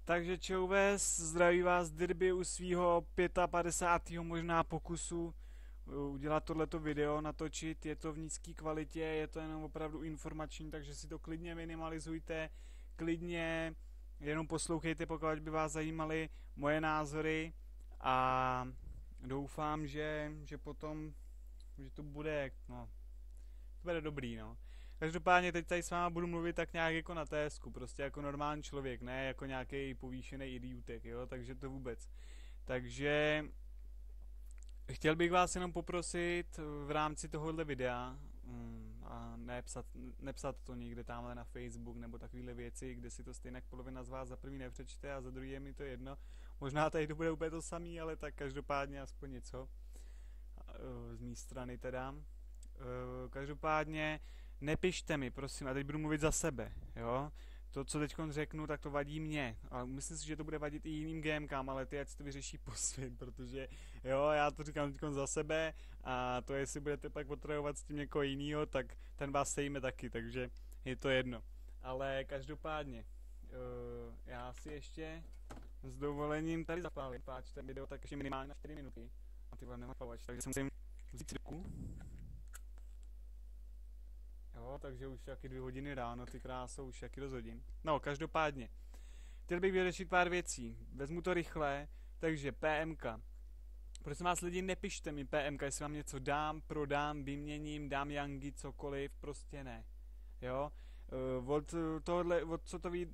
Takže čauves, zdraví vás Dirby u svýho 55. možná pokusu udělat tohleto video, natočit. Je to v nízké kvalitě, je to jenom opravdu informační, takže si to klidně minimalizujte, klidně jenom poslouchejte, pokud by vás zajímaly moje názory a doufám, že potom, že to bude, no, to bude dobrý, no. Každopádně teď tady s váma budu mluvit tak nějak jako na TSku, prostě jako normální člověk, ne jako nějaký povýšený idiotek, jo, takže to vůbec. Takže chtěl bych vás jenom poprosit v rámci tohohle videa a nepsat to někde tamhle na Facebook nebo takovéhle věci, kde si to stejně polovina z vás za první nepřečte a za druhý je mi to jedno. Možná tady to bude úplně to samý, ale tak každopádně aspoň něco z mé strany teda. Každopádně nepište mi, prosím, a teď budu mluvit za sebe, jo. To, co teď řeknu, tak to vadí mě. A myslím si, že to bude vadit i jiným GMkám, ale ty ať to vyřeší po svým, protože jo, já to říkám teď za sebe a to, jestli budete pak potřebovat s tím někoho jinýho, tak ten vás sejme taky, takže je to jedno. Ale každopádně, já si ještě s dovolením tady zapálím, páč ten video tak ještě minimálně na 4 minuty. A ty nemá pavač, takže jsem musím vzít cviku. Jo, takže už taky 2 hodiny ráno, ty krásou, už taky dost hodin. No, každopádně, chtěl bych vyřešit pár věcí, vezmu to rychle, takže PMK. Prosím vás lidi, nepište mi PMK, jestli vám něco dám, prodám, vyměním, dám Yangi, cokoliv, prostě ne. Jo, od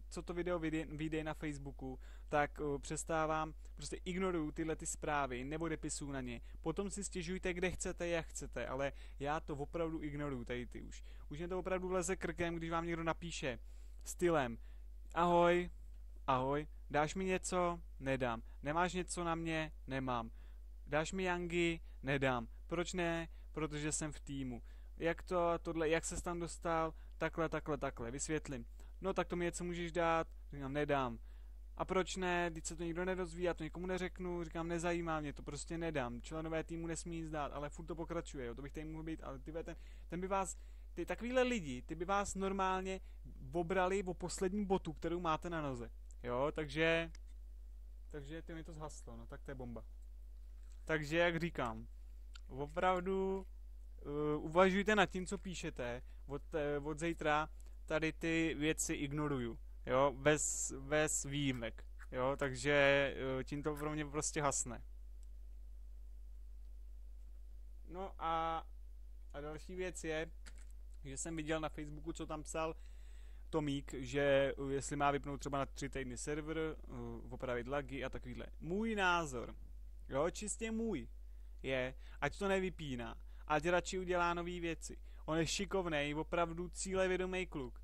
co to video vyjde na Facebooku, tak přestávám, prostě ignoruju tyhle ty zprávy, nebo depisuju na ně. Potom si stěžujte, kde chcete, jak chcete, ale já to opravdu ignoruju, tady ty už. Už mě to opravdu leze krkem, když vám někdo napíše stylem ahoj, ahoj, dáš mi něco? Nedám. Nemáš něco na mě? Nemám. Dáš mi Yangi? Nedám. Proč ne? Protože jsem v týmu. Jak to, tohle, jak ses tam dostal? Takhle, vysvětlím. No tak to mi něco můžeš dát? Říkám, nedám. A proč ne? Když se to nikdo nedozví, já to nikomu neřeknu, říkám, nezajímá mě, to prostě nedám. Členové týmu nesmí nic dát, ale furt to pokračuje, jo, to bych tady mohl být, ale ten by vás, ty takovýhle lidi, ty by vás normálně obrali o poslední botu, kterou máte na noze. Jo, takže ty mi to zhaslo, no tak to je bomba. Takže jak říkám, opravdu uvažujte nad tím, co píšete, od zítra tady ty věci ignoruju, jo, bez výjimek, jo, takže tím to pro mě prostě hasne. No a další věc je, že jsem viděl na Facebooku, co tam psal Tomík, že jestli má vypnout třeba na 3 týdny server, opravit lagy a takovýhle. Můj názor, jo, čistě můj, je, ať to nevypíná, ať radši udělá nový věci. On je šikovnej, opravdu cílevědomý kluk.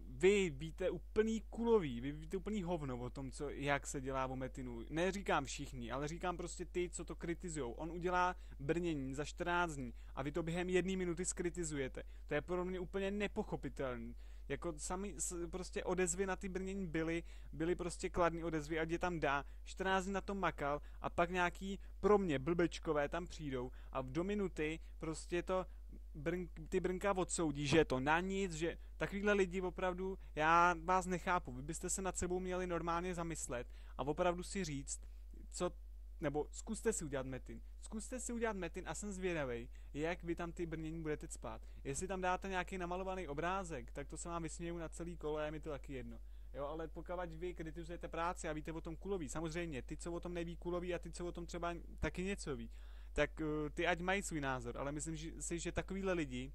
Vy víte úplný kulový, vy víte úplný hovno o tom, jak se dělá o Metinu. Neříkám všichni, ale říkám prostě ty, co to kritizujou. On udělá brnění za 14 dní a vy to během 1 minuty skritizujete. To je pro mě úplně nepochopitelný. Jako sami prostě odezvy na ty brnění byly prostě kladný odezvy, ať je tam dá. 14 dní na tom makal a pak nějaký pro mě blbečkové tam přijdou a do minuty prostě to ty Brnka odsoudí, že je to na nic, že takovýhle lidi opravdu, já vás nechápu, vy byste se nad sebou měli normálně zamyslet a opravdu si říct, nebo zkuste si udělat Metin a jsem zvědavej, jak vy tam ty brnění budete cpát. Jestli tam dáte nějaký namalovaný obrázek, tak to se vám vysměju na celý kolo a je mi to taky jedno. Jo, ale pokud vy kritizujete práci a víte o tom kulový, samozřejmě, ty, co o tom neví kulový a ty, co o tom třeba taky něco ví, tak ty ať mají svůj názor, ale myslím si, že takovýhle lidi,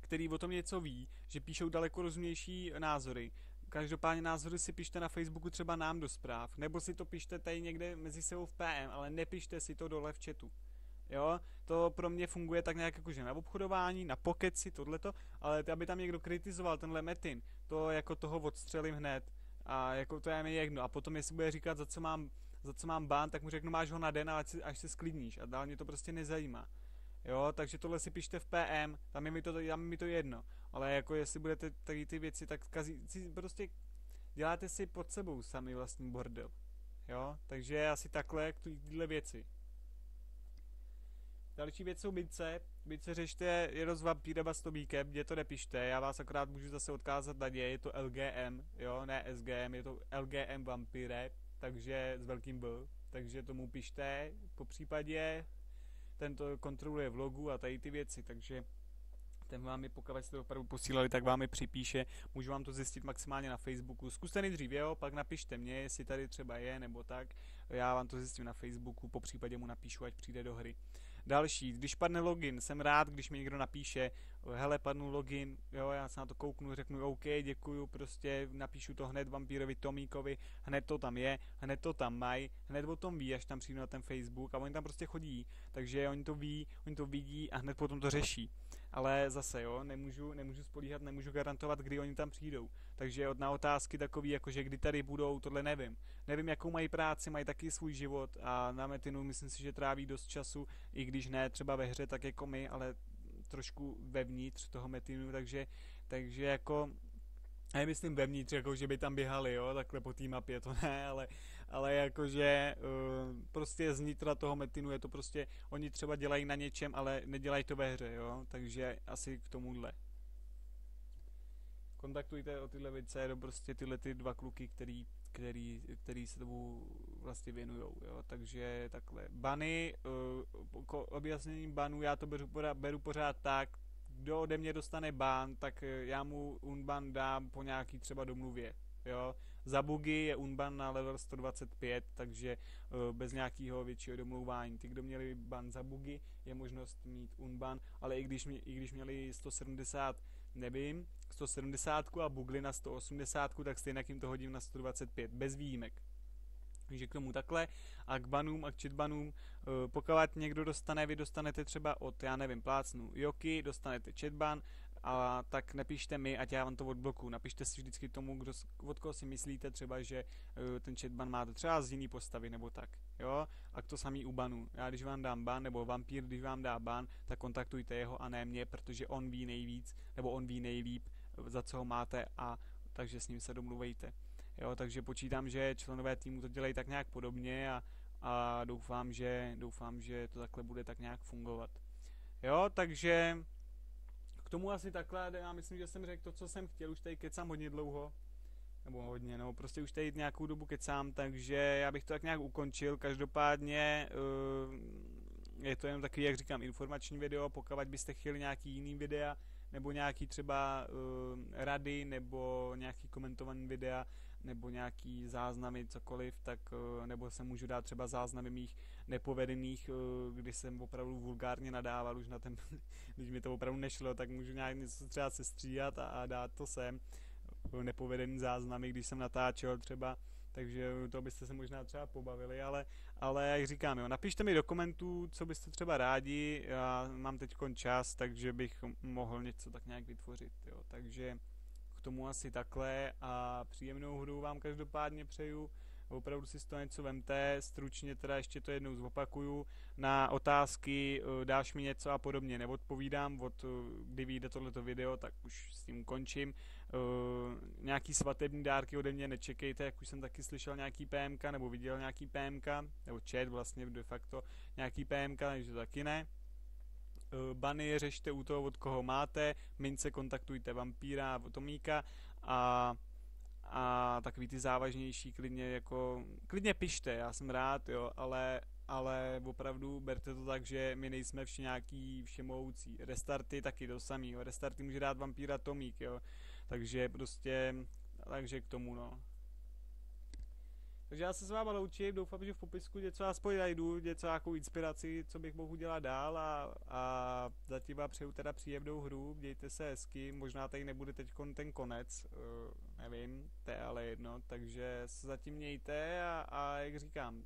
který o tom něco ví, že píšou daleko rozumnější názory, každopádně názory si pište na Facebooku třeba nám do zpráv, nebo si to pište tady někde mezi sebou v PM, ale nepište si to dole v chatu. Jo, to pro mě funguje tak nějak jakože na obchodování, na pokeci, tohleto, ale aby tam někdo kritizoval tenhle Metin, to jako toho odstřelím hned a jako to je mi jedno a potom jestli bude říkat, za co mám ban, tak mu řeknu, máš ho na den, až se sklidníš a dál mě to prostě nezajímá. Jo, takže tohle si pište v PM, tam je mi to jedno, ale jako jestli budete tady ty věci, tak prostě děláte si pod sebou sami vlastní bordel. Jo, takže asi takhle k tyhle věci. Další věc jsou mince, byť se řešte jenom s vampírem a s Tomíkem, mě to nepište, já vás akorát můžu zase odkázat na ně, je to LGM, jo, ne SGM, je to LGM Vampire, takže s velkým B, takže tomu pište, po případě ten to kontroluje vlogu a tady ty věci, takže ten vám je, pokud jste to opravdu posílali, tak vám je připíše, můžu vám to zjistit maximálně na Facebooku, zkuste nejdřív, jo, pak napište mě, jestli tady třeba je, nebo tak, já vám to zjistím na Facebooku, po případě mu napíšu, ať přijde do hry. Další, když padne login, jsem rád, když mi někdo napíše, hele, padnul login, jo, já se na to kouknu, řeknu OK, děkuju, prostě napíšu to hned vampírovi Tomíkovi, hned to tam je, hned to tam mají, hned o tom ví, až tam přijdu na ten Facebook a oni tam prostě chodí, takže oni to ví, oni to vidí a hned potom to řeší. Ale zase, jo, nemůžu spolíhat, nemůžu garantovat, kdy oni tam přijdou. Takže na otázky takový, jakože kdy tady budou, tohle nevím. Nevím, jakou mají práci, mají taky svůj život a na Metinu myslím si, že tráví dost času, i když ne třeba ve hře, tak jako my, ale trošku vevnitř toho Metinu, takže jako myslím vevnitř, jako že by tam běhali, jo, takhle po té mapě, to ne, ale jakože prostě znitra toho Metinu je to prostě, oni třeba dělají na něčem, ale nedělají to ve hře, jo, takže asi k tomuhle. Kontaktujte o tyhle věci, no prostě tyhle ty dva kluky, který se tomu vlastně věnujou, jo, takže takhle. Bany, objasněním banů, já to beru pořád tak, kdo ode mě dostane ban, tak já mu unban dám po nějaký třeba domluvě, jo. Za bugy je unban na level 125, takže bez nějakého většího domlouvání. Ty, kdo měli ban za bugy, je možnost mít unban, ale i když měli 170, nevím, 170 a bugly na 180, tak stejně jim to hodím na 125, bez výjimek. Takže k tomu takhle a k banům a k chatbanům, pokud někdo dostane, vy dostanete třeba od, já nevím, plácnu Joky, dostanete chatban, a tak nepište mi, ať já vám to odblokuju. Napište si vždycky tomu, od koho si myslíte třeba, že ten chatban máte třeba z jiný postavy nebo tak, jo? A to samý u banů. Já když vám dám ban, nebo vampír, když vám dá ban, tak kontaktujte jeho a ne mě, protože on ví nejvíc, nebo on ví nejlíp, za co ho máte a takže s ním se domluvejte. Jo, takže počítám, že členové týmu to dělají tak nějak podobně a doufám, že to takhle bude tak nějak fungovat. Jo, takže k tomu asi takhle, já myslím, že jsem řekl to, co jsem chtěl, už tady kecám hodně dlouho, nebo hodně, no, prostě už tady nějakou dobu kecám, takže já bych to tak nějak ukončil, každopádně je to jenom takový, jak říkám, informační video, pokud byste chtěli nějaký jiný videa, nebo nějaký třeba rady, nebo nějaký komentovaný videa, nebo nějaký záznamy, cokoliv, tak nebo se můžu dát třeba záznamy mých nepovedených, kdy jsem opravdu vulgárně nadával už na ten, když mi to opravdu nešlo, tak můžu nějak něco třeba sestříhat a dát to sem, nepovedený záznamy, když jsem natáčel třeba, takže to byste se možná třeba pobavili, ale jak říkám, jo, napište mi do komentů, co byste třeba rádi, já mám teď čas, takže bych mohl něco tak nějak vytvořit, jo, takže k tomu asi takhle a příjemnou hru vám každopádně přeju, opravdu si z toho něco vemte, stručně teda ještě to jednou zopakuju, na otázky dáš mi něco a podobně neodpovídám, kdy vyjde tohleto video, tak už s tím končím, nějaký svatební dárky ode mě nečekejte, jak už jsem taky slyšel nějaký PMK, nebo viděl nějaký PMK, nebo chat vlastně de facto nějaký PMK, takže to taky ne. Bany řešte u toho, od koho máte, mince kontaktujte vampíra a Tomíka a takový ty závažnější klidně pište, já jsem rád, jo, ale opravdu berte to tak, že my nejsme nějaký všemohoucí. Restarty taky to samý, jo, restarty může dát vampíra Tomík, jo, takže k tomu, no. Takže já se s váma loučím, doufám, že v popisku něco aspoň najdu, něco nějakou inspiraci, co bych mohl dělat dál a zatím vám přeju teda příjemnou hru, mějte se hezky, možná tady nebude teď ten konec, nevím, to je ale jedno, takže se zatím mějte a jak říkám,